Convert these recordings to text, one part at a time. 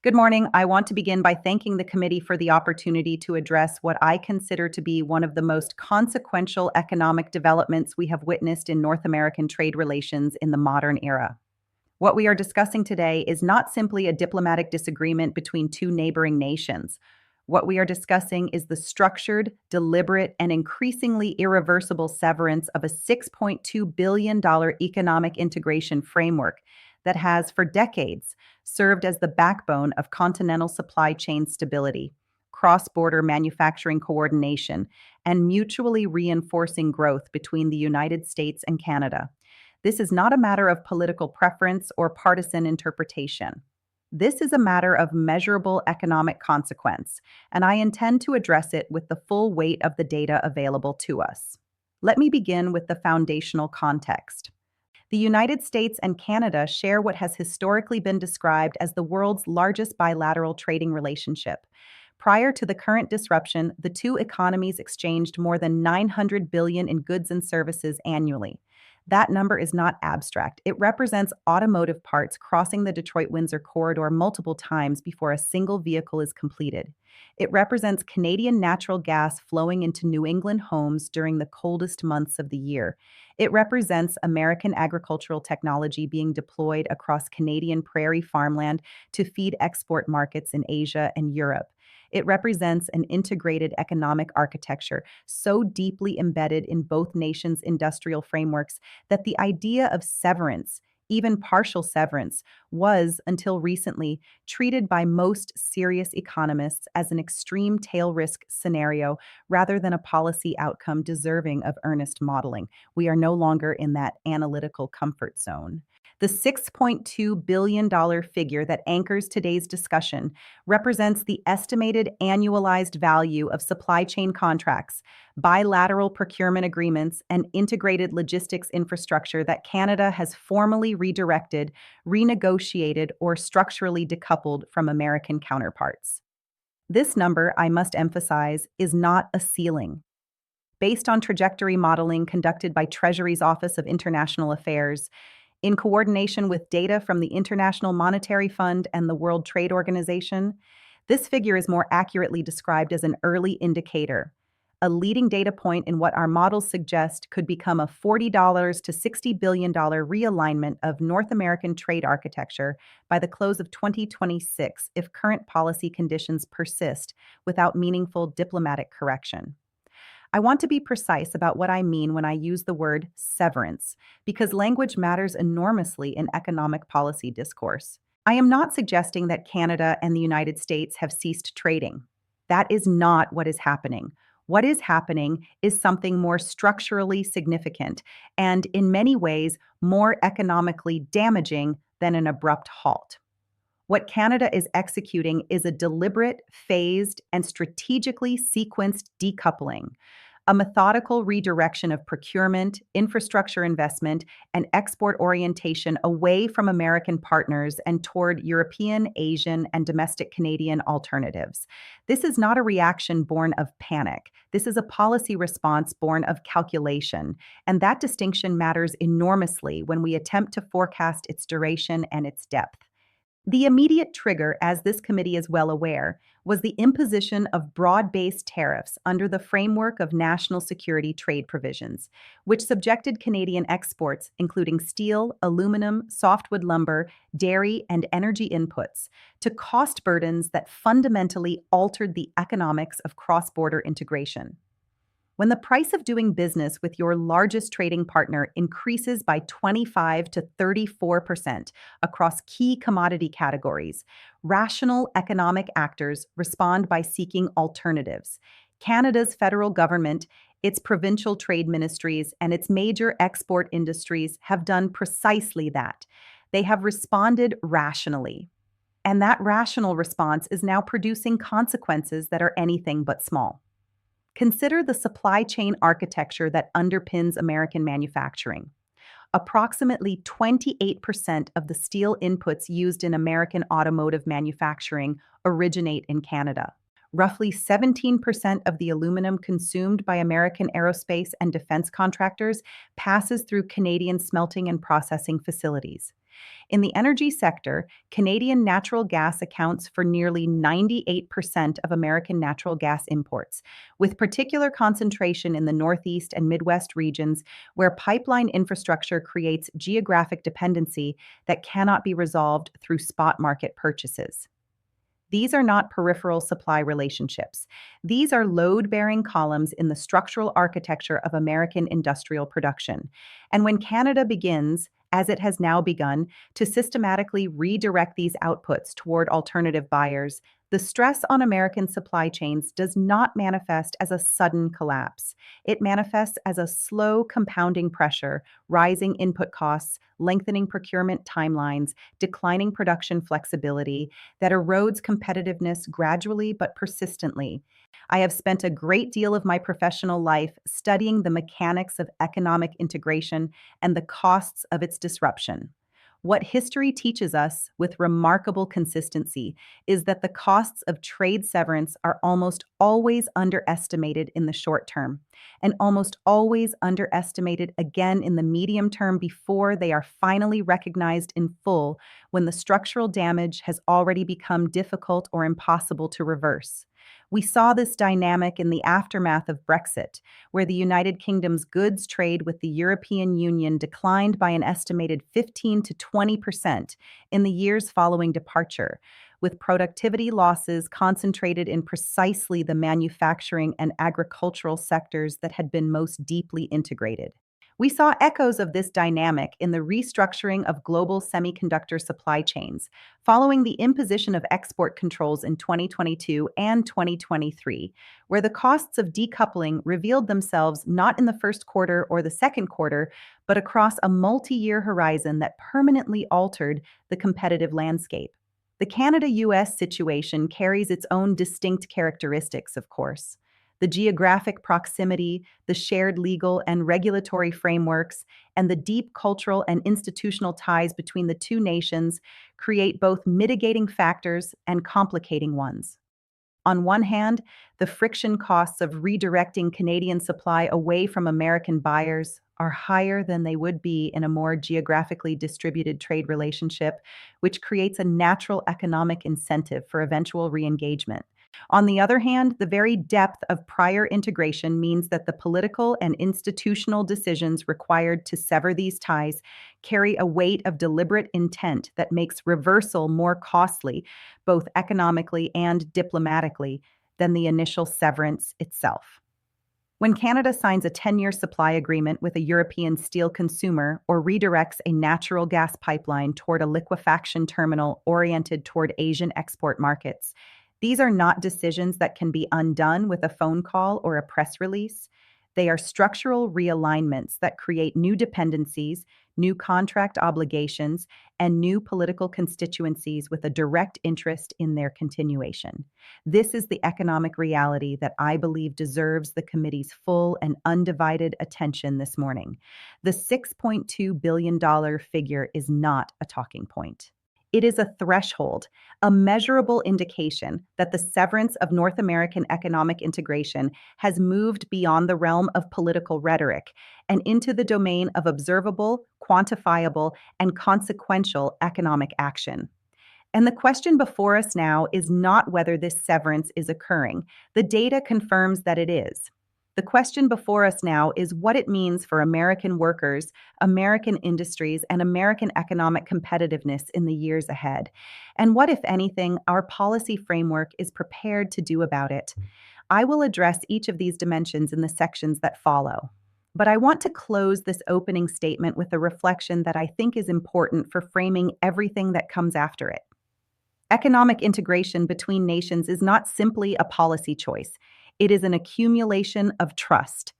Good morning. I want to begin by thanking the committee for the opportunity to address what I consider to be one of the most consequential economic developments we have witnessed in North American trade relations in the modern era. What we are discussing today is not simply a diplomatic disagreement between two neighboring nations. What we are discussing is the structured, deliberate, and increasingly irreversible severance of a $6.2 billion economic integration framework that has, for decades, served as the backbone of continental supply chain stability, cross border manufacturing coordination, and mutually reinforcing growth between the United States and Canada. This is not a matter of political preference or partisan interpretation. This is a matter of measurable economic consequence, and I intend to address it with the full weight of the data available to us. Let me begin with the foundational context. The United States and Canada share what has historically been described as the world's largest bilateral trading relationship. Prior to the current disruption, the two economies exchanged more than $900 billion in goods and services annually. That number is not abstract. It represents automotive parts crossing the Detroit-Windsor corridor multiple times before a single vehicle is completed. It represents Canadian natural gas flowing into New England homes during the coldest months of the year. It represents American agricultural technology being deployed across Canadian prairie farmland to feed export markets in Asia and Europe. It represents an integrated economic architecture so deeply embedded in both nations' industrial frameworks that the idea of severance, even partial severance, was, until recently, treated by most serious economists as an extreme tail risk scenario rather than a policy outcome deserving of earnest modeling. We are no longer in that analytical comfort zone. The $6.2 billion figure that anchors today's discussion represents the estimated annualized value of supply chain contracts, bilateral procurement agreements, and integrated logistics infrastructure that Canada has formally redirected, renegotiated, or structurally decoupled from American counterparts. This number, I must emphasize, is not a ceiling. Based on trajectory modeling conducted by Treasury's Office of International Affairs, in coordination with data from the International Monetary Fund and the World Trade Organization, this figure is more accurately described as an early indicator, a leading data point in what our models suggest could become a $40 to $60 billion realignment of North American trade architecture by the close of 2026 if current policy conditions persist without meaningful diplomatic correction. I want to be precise about what I mean when I use the word severance, because language matters enormously in economic policy discourse. I am not suggesting that Canada and the United States have ceased trading. That is not what is happening. What is happening is something more structurally significant and, in many ways, more economically damaging than an abrupt halt. What Canada is executing is a deliberate, phased, and strategically sequenced decoupling, a methodical redirection of procurement, infrastructure investment, and export orientation away from American partners and toward European, Asian, and domestic Canadian alternatives. This is not a reaction born of panic. This is a policy response born of calculation, and that distinction matters enormously when we attempt to forecast its duration and its depth. The immediate trigger, as this committee is well aware, was the imposition of broad-based tariffs under the framework of national security trade provisions, which subjected Canadian exports, including steel, aluminum, softwood lumber, dairy, and energy inputs, to cost burdens that fundamentally altered the economics of cross-border integration. When the price of doing business with your largest trading partner increases by 25 to 34% across key commodity categories, rational economic actors respond by seeking alternatives. Canada's federal government, its provincial trade ministries, and its major export industries have done precisely that. They have responded rationally. And that rational response is now producing consequences that are anything but small. Consider the supply chain architecture that underpins American manufacturing. Approximately 28% of the steel inputs used in American automotive manufacturing originate in Canada. Roughly 17% of the aluminum consumed by American aerospace and defense contractors passes through Canadian smelting and processing facilities. In the energy sector, Canadian natural gas accounts for nearly 98% of American natural gas imports, with particular concentration in the Northeast and Midwest regions where pipeline infrastructure creates geographic dependency that cannot be resolved through spot market purchases. These are not peripheral supply relationships. These are load-bearing columns in the structural architecture of American industrial production. And when Canada begins, as it has now begun, to systematically redirect these outputs toward alternative buyers, the stress on American supply chains does not manifest as a sudden collapse. It manifests as a slow compounding pressure, rising input costs, lengthening procurement timelines, declining production flexibility, that erodes competitiveness gradually but persistently. I have spent a great deal of my professional life studying the mechanics of economic integration and the costs of its disruption. What history teaches us with remarkable consistency is that the costs of trade severance are almost always underestimated in the short term, and almost always underestimated again in the medium term before they are finally recognized in full when the structural damage has already become difficult or impossible to reverse. We saw this dynamic in the aftermath of Brexit, where the United Kingdom's goods trade with the European Union declined by an estimated 15 to 20% in the years following departure, with productivity losses concentrated in precisely the manufacturing and agricultural sectors that had been most deeply integrated. We saw echoes of this dynamic in the restructuring of global semiconductor supply chains, following the imposition of export controls in 2022 and 2023, where the costs of decoupling revealed themselves not in the first quarter or the second quarter, but across a multi-year horizon that permanently altered the competitive landscape. The Canada-U.S. situation carries its own distinct characteristics, of course. The geographic proximity, the shared legal and regulatory frameworks, and the deep cultural and institutional ties between the two nations create both mitigating factors and complicating ones. On one hand, the friction costs of redirecting Canadian supply away from American buyers are higher than they would be in a more geographically distributed trade relationship, which creates a natural economic incentive for eventual re-engagement. On the other hand, the very depth of prior integration means that the political and institutional decisions required to sever these ties carry a weight of deliberate intent that makes reversal more costly, both economically and diplomatically, than the initial severance itself. When Canada signs a 10-year supply agreement with a European steel consumer or redirects a natural gas pipeline toward a liquefaction terminal oriented toward Asian export markets, these are not decisions that can be undone with a phone call or a press release. They are structural realignments that create new dependencies, new contract obligations, and new political constituencies with a direct interest in their continuation. This is the economic reality that I believe deserves the committee's full and undivided attention this morning. The $6.2 billion figure is not a talking point. It is a threshold, a measurable indication that the severance of North American economic integration has moved beyond the realm of political rhetoric and into the domain of observable, quantifiable, and consequential economic action. And the question before us now is not whether this severance is occurring. The data confirms that it is. The question before us now is what it means for American workers, American industries, and American economic competitiveness in the years ahead, and what, if anything, our policy framework is prepared to do about it. I will address each of these dimensions in the sections that follow. But I want to close this opening statement with a reflection that I think is important for framing everything that comes after it. Economic integration between nations is not simply a policy choice. It is an accumulation of trust.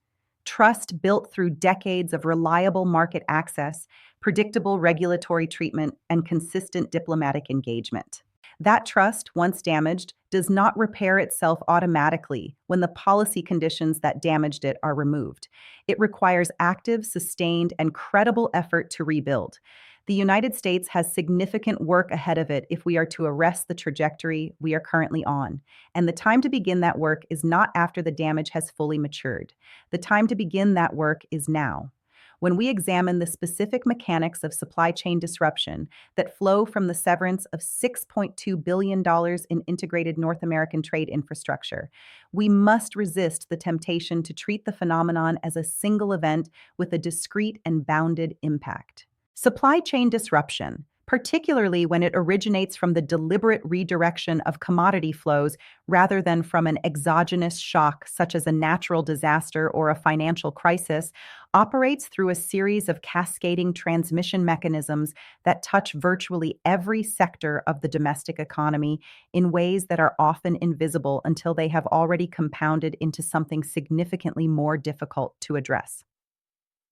Trust built through decades of reliable market access, predictable regulatory treatment, and consistent diplomatic engagement. That trust, once damaged, does not repair itself automatically when the policy conditions that damaged it are removed. It requires active, sustained, and credible effort to rebuild. The United States has significant work ahead of it if we are to arrest the trajectory we are currently on. And the time to begin that work is not after the damage has fully matured. The time to begin that work is now. When we examine the specific mechanics of supply chain disruption that flow from the severance of $6.2 billion in integrated North American trade infrastructure, we must resist the temptation to treat the phenomenon as a single event with a discrete and bounded impact. Supply chain disruption, particularly when it originates from the deliberate redirection of commodity flows rather than from an exogenous shock such as a natural disaster or a financial crisis, operates through a series of cascading transmission mechanisms that touch virtually every sector of the domestic economy in ways that are often invisible until they have already compounded into something significantly more difficult to address.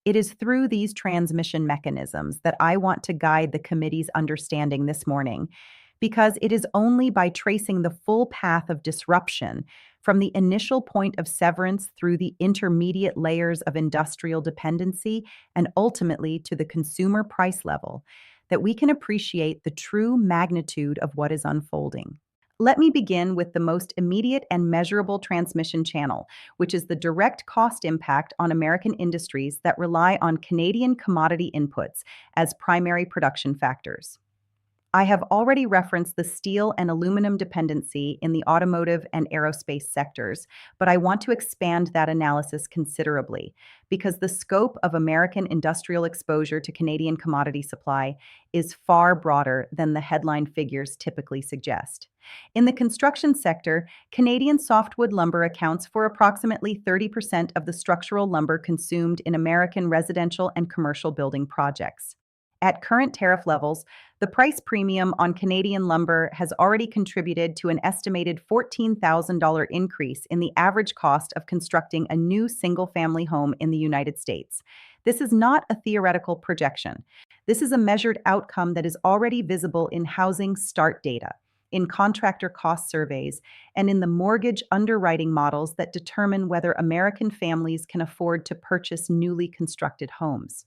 It is through these transmission mechanisms that I want to guide the committee's understanding this morning, because it is only by tracing the full path of disruption from the initial point of severance through the intermediate layers of industrial dependency and ultimately to the consumer price level that we can appreciate the true magnitude of what is unfolding. Let me begin with the most immediate and measurable transmission channel, which is the direct cost impact on American industries that rely on Canadian commodity inputs as primary production factors. I have already referenced the steel and aluminum dependency in the automotive and aerospace sectors, but I want to expand that analysis considerably because the scope of American industrial exposure to Canadian commodity supply is far broader than the headline figures typically suggest. In the construction sector, Canadian softwood lumber accounts for approximately 30% of the structural lumber consumed in American residential and commercial building projects. At current tariff levels, the price premium on Canadian lumber has already contributed to an estimated $14,000 increase in the average cost of constructing a new single-family home in the United States. This is not a theoretical projection. This is a measured outcome that is already visible in housing start data, in contractor cost surveys, and in the mortgage underwriting models that determine whether American families can afford to purchase newly constructed homes.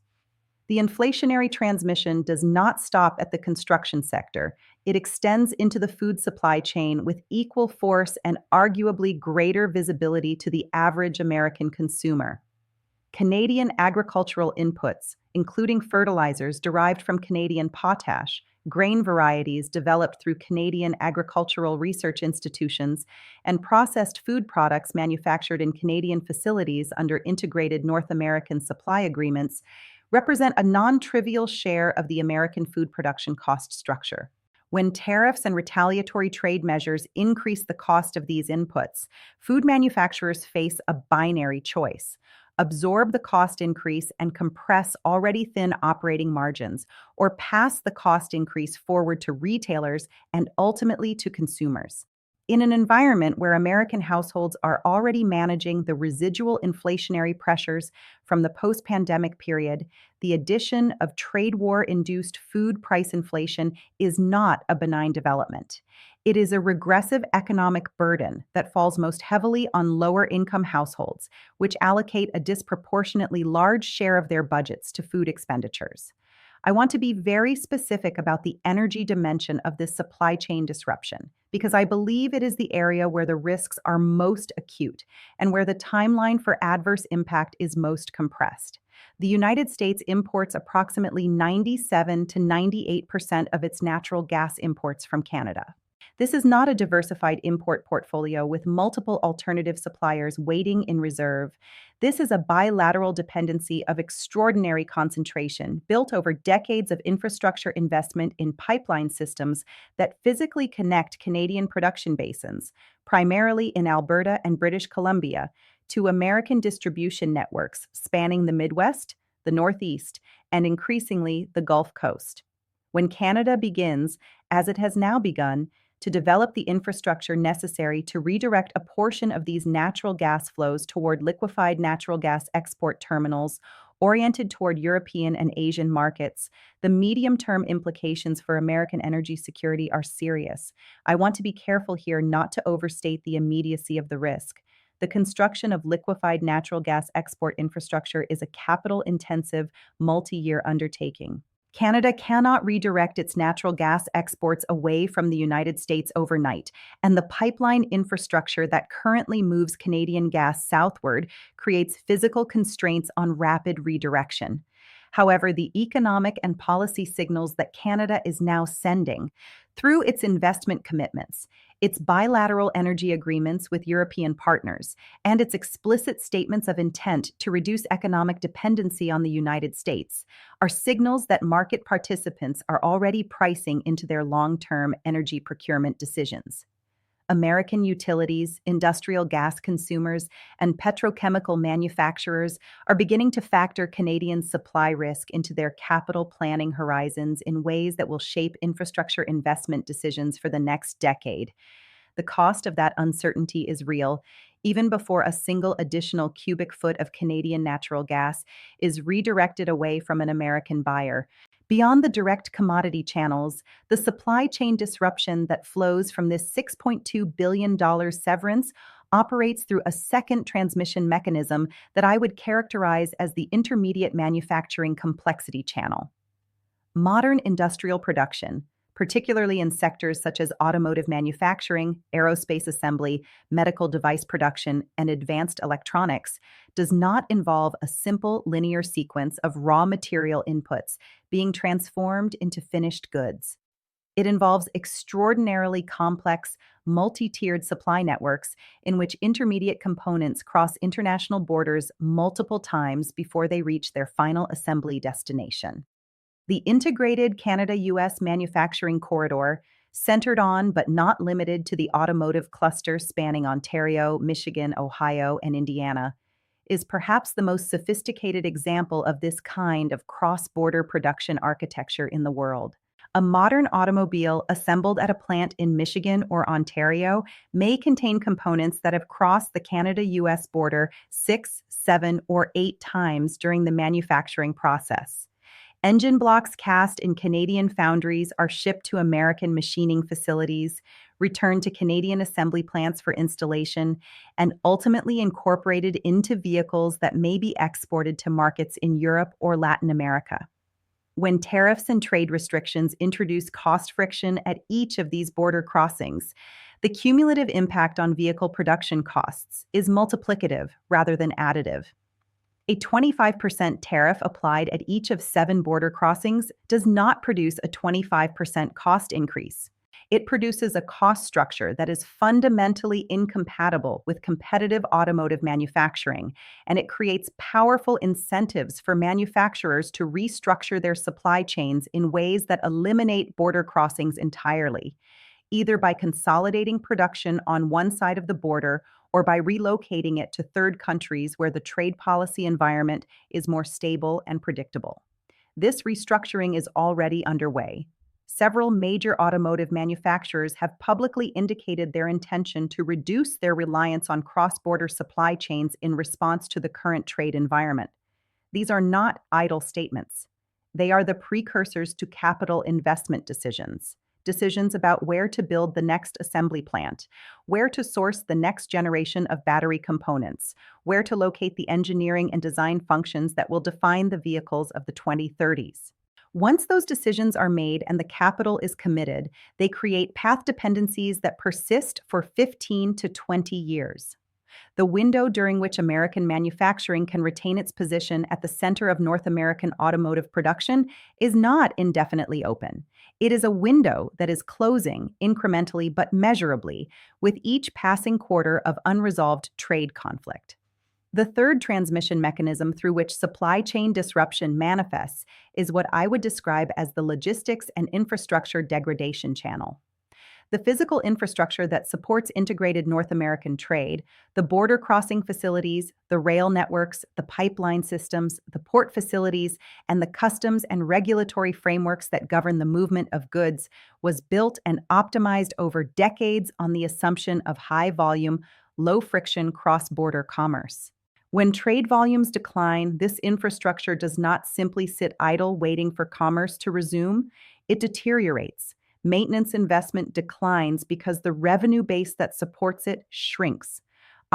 The inflationary transmission does not stop at the construction sector. It extends into the food supply chain with equal force and arguably greater visibility to the average American consumer. Canadian agricultural inputs, including fertilizers derived from Canadian potash, grain varieties developed through Canadian agricultural research institutions, and processed food products manufactured in Canadian facilities under integrated North American supply agreements, represent a non-trivial share of the American food production cost structure. When tariffs and retaliatory trade measures increase the cost of these inputs, food manufacturers face a binary choice: absorb the cost increase and compress already thin operating margins, or pass the cost increase forward to retailers and ultimately to consumers. In an environment where American households are already managing the residual inflationary pressures from the post-pandemic period, the addition of trade war-induced food price inflation is not a benign development. It is a regressive economic burden that falls most heavily on lower-income households, which allocate a disproportionately large share of their budgets to food expenditures. I want to be very specific about the energy dimension of this supply chain disruption, because I believe it is the area where the risks are most acute and where the timeline for adverse impact is most compressed. The United States imports approximately 97 to 98% of its natural gas imports from Canada. This is not a diversified import portfolio with multiple alternative suppliers waiting in reserve. This is a bilateral dependency of extraordinary concentration built over decades of infrastructure investment in pipeline systems that physically connect Canadian production basins, primarily in Alberta and British Columbia, to American distribution networks spanning the Midwest, the Northeast, and increasingly the Gulf Coast. When Canada begins, as it has now begun, to develop the infrastructure necessary to redirect a portion of these natural gas flows toward liquefied natural gas export terminals oriented toward European and Asian markets, the medium-term implications for American energy security are serious. I want to be careful here not to overstate the immediacy of the risk. The construction of liquefied natural gas export infrastructure is a capital-intensive, multi-year undertaking. Canada cannot redirect its natural gas exports away from the United States overnight, and the pipeline infrastructure that currently moves Canadian gas southward creates physical constraints on rapid redirection. However, the economic and policy signals that Canada is now sending through its investment commitments, its bilateral energy agreements with European partners, and its explicit statements of intent to reduce economic dependency on the United States are signals that market participants are already pricing into their long-term energy procurement decisions. American utilities, industrial gas consumers, and petrochemical manufacturers are beginning to factor Canadian supply risk into their capital planning horizons in ways that will shape infrastructure investment decisions for the next decade. The cost of that uncertainty is real, even before a single additional cubic foot of Canadian natural gas is redirected away from an American buyer. Beyond the direct commodity channels, the supply chain disruption that flows from this $6.2 billion severance operates through a second transmission mechanism that I would characterize as the intermediate manufacturing complexity channel. Modern industrial production, particularly in sectors such as automotive manufacturing, aerospace assembly, medical device production, and advanced electronics, does not involve a simple linear sequence of raw material inputs being transformed into finished goods. It involves extraordinarily complex, multi-tiered supply networks in which intermediate components cross international borders multiple times before they reach their final assembly destination. The integrated Canada-U.S. manufacturing corridor, centered on but not limited to the automotive cluster spanning Ontario, Michigan, Ohio, and Indiana, is perhaps the most sophisticated example of this kind of cross-border production architecture in the world. A modern automobile assembled at a plant in Michigan or Ontario may contain components that have crossed the Canada-U.S. border 6, 7, or 8 times during the manufacturing process. Engine blocks cast in Canadian foundries are shipped to American machining facilities, returned to Canadian assembly plants for installation, and ultimately incorporated into vehicles that may be exported to markets in Europe or Latin America. When tariffs and trade restrictions introduce cost friction at each of these border crossings, the cumulative impact on vehicle production costs is multiplicative rather than additive. A 25% tariff applied at each of 7 border crossings does not produce a 25% cost increase. It produces a cost structure that is fundamentally incompatible with competitive automotive manufacturing, and it creates powerful incentives for manufacturers to restructure their supply chains in ways that eliminate border crossings entirely, either by consolidating production on one side of the border or by relocating it to third countries where the trade policy environment is more stable and predictable. This restructuring is already underway. Several major automotive manufacturers have publicly indicated their intention to reduce their reliance on cross-border supply chains in response to the current trade environment. These are not idle statements. They are the precursors to capital investment decisions. Decisions about where to build the next assembly plant, where to source the next generation of battery components, where to locate the engineering and design functions that will define the vehicles of the 2030s. Once those decisions are made and the capital is committed, they create path dependencies that persist for 15 to 20 years. The window during which American manufacturing can retain its position at the center of North American automotive production is not indefinitely open. It is a window that is closing incrementally but measurably with each passing quarter of unresolved trade conflict. The third transmission mechanism through which supply chain disruption manifests is what I would describe as the logistics and infrastructure degradation channel. The physical infrastructure that supports integrated North American trade, the border crossing facilities, the rail networks, the pipeline systems, the port facilities, and the customs and regulatory frameworks that govern the movement of goods, was built and optimized over decades on the assumption of high-volume, low-friction cross-border commerce. When trade volumes decline, this infrastructure does not simply sit idle waiting for commerce to resume, it deteriorates. Maintenance investment declines because the revenue base that supports it shrinks.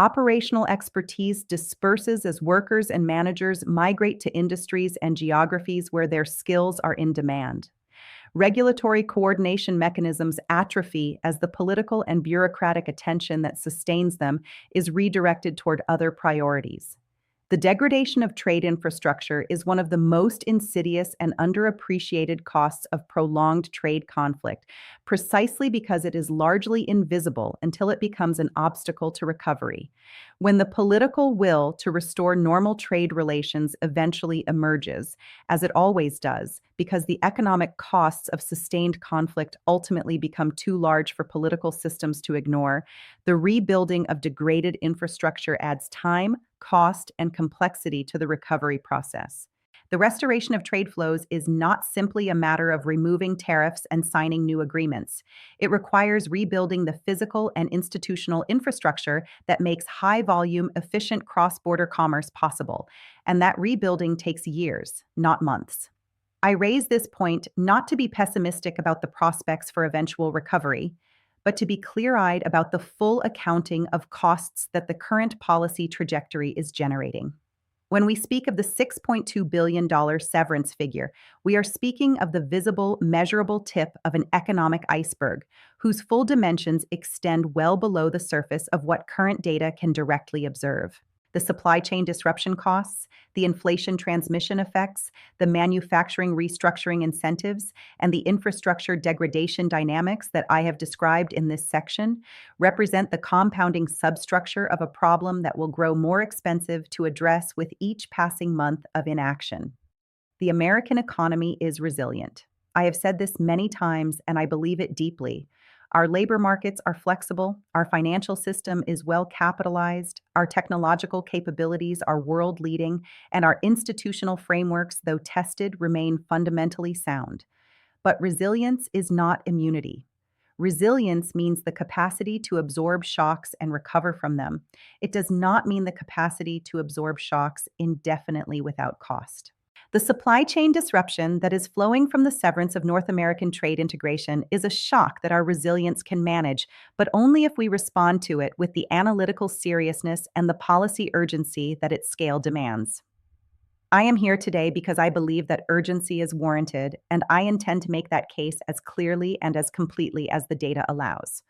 Operational expertise disperses as workers and managers migrate to industries and geographies where their skills are in demand. Regulatory coordination mechanisms atrophy as the political and bureaucratic attention that sustains them is redirected toward other priorities. The degradation of trade infrastructure is one of the most insidious and underappreciated costs of prolonged trade conflict, precisely because it is largely invisible until it becomes an obstacle to recovery. When the political will to restore normal trade relations eventually emerges, as it always does, because the economic costs of sustained conflict ultimately become too large for political systems to ignore, the rebuilding of degraded infrastructure adds time, cost, and complexity to the recovery process. The restoration of trade flows is not simply a matter of removing tariffs and signing new agreements. It requires rebuilding the physical and institutional infrastructure that makes high volume, efficient cross border commerce possible. And that rebuilding takes years, not months. I raise this point not to be pessimistic about the prospects for eventual recovery, but to be clear eyed about the full accounting of costs that the current policy trajectory is generating. When we speak of the $6.2 billion severance figure, we are speaking of the visible, measurable tip of an economic iceberg, whose full dimensions extend well below the surface of what current data can directly observe. The supply chain disruption costs, the inflation transmission effects, the manufacturing restructuring incentives, and the infrastructure degradation dynamics that I have described in this section represent the compounding substructure of a problem that will grow more expensive to address with each passing month of inaction. The American economy is resilient. I have said this many times, and I believe it deeply. Our labor markets are flexible, our financial system is well capitalized, our technological capabilities are world leading, and our institutional frameworks, though tested, remain fundamentally sound. But resilience is not immunity. Resilience means the capacity to absorb shocks and recover from them. It does not mean the capacity to absorb shocks indefinitely without cost. The supply chain disruption that is flowing from the severance of North American trade integration is a shock that our resilience can manage, but only if we respond to it with the analytical seriousness and the policy urgency that its scale demands. I am here today because I believe that urgency is warranted, and I intend to make that case as clearly and as completely as the data allows.